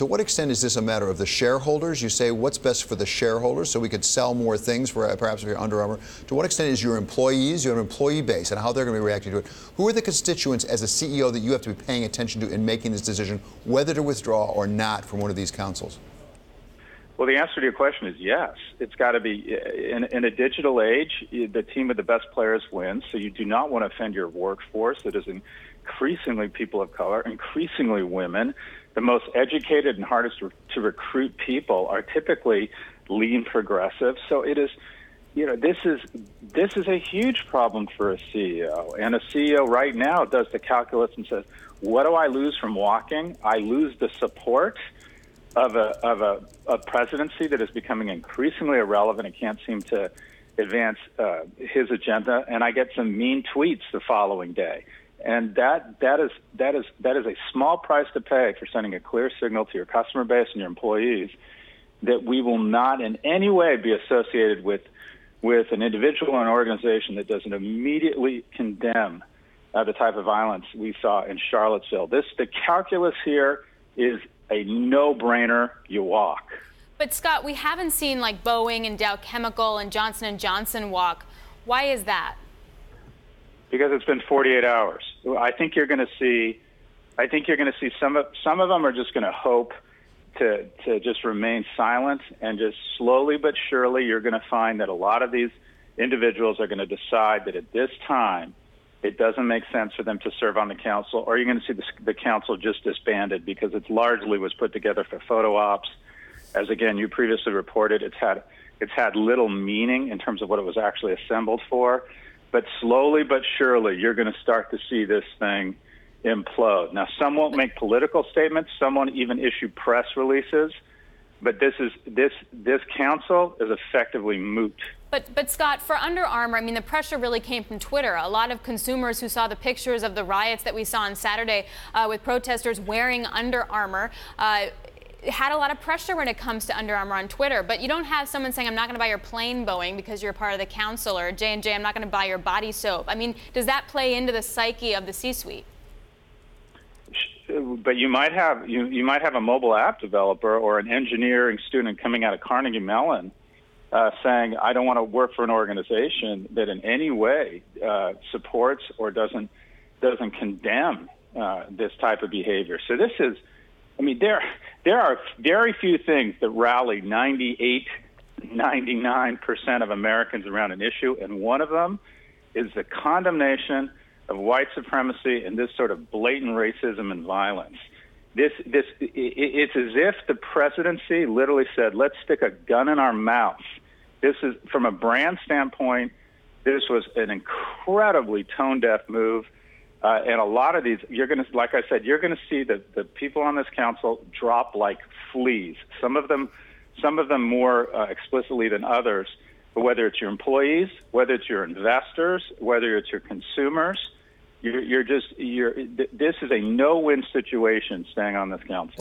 To what extent is this a matter of the shareholders? You say what's best for the shareholders so we could sell more things for perhaps if you're Under Armour. To what extent is your employees, your employee base, and how they're going to be reacting to it? Who are the constituents as a CEO that you have to be paying attention to in making this decision whether to withdraw or not from one of these councils? Well, the answer to your question is yes. It's got to be, in a digital age, the team of the best players wins, so you do not want to offend your workforce that is increasingly people of color, increasingly women. The most educated and hardest to recruit people are typically lean progressive. So it is, this is a huge problem for a CEO. And a CEO right now does the calculus and says, what do I lose from walking? I lose the support of a presidency that is becoming increasingly irrelevant and can't seem to advance his agenda, and I get some mean tweets the following day. And that is a small price to pay for sending a clear signal to your customer base and your employees that we will not in any way be associated with an individual or an organization that doesn't immediately condemn the type of violence we saw in Charlottesville. The calculus here is a no-brainer. You walk. But Scott, we haven't seen like Boeing and Dow Chemical and Johnson & Johnson walk. Why is that? Because it's been 48 hours. I think you're going to see some of them are just going to hope to just remain silent, and just slowly but surely you're going to find that a lot of these individuals are going to decide that at this time it doesn't make sense for them to serve on the council, or you're going to see the council just disbanded because it largely was put together for photo ops. As again, you previously reported, it's had little meaning in terms of what it was actually assembled for. But slowly but surely, you're going to start to see this thing implode. Now, some won't make political statements, some won't even issue press releases, but this council is effectively moot. But Scott, for Under Armour, I mean, the pressure really came from Twitter. A lot of consumers who saw the pictures of the riots that we saw on Saturday with protesters wearing Under Armour had a lot of pressure when it comes to Under Armour on Twitter. But you don't have someone saying, I'm not going to buy your plane, Boeing, because you're part of the council, or J&J, I'm not going to buy your body soap. I mean, does that play into the psyche of the C-suite? But you might have a mobile app developer or an engineering student coming out of Carnegie Mellon saying, I don't want to work for an organization that in any way supports or doesn't condemn this type of behavior. So this is, I mean, there are very few things that rally 98, 99% of Americans around an issue, and one of them is the condemnation of white supremacy and this sort of blatant racism and violence. It's as if the presidency literally said, let's stick a gun in our mouth. This is, from a brand standpoint, this was an incredibly tone-deaf move. And a lot of these, like I said, you're going to see the people on this council drop like fleas. Some of them more explicitly than others. But whether it's your employees, whether it's your investors, whether it's your consumers, this is a no-win situation staying on this council.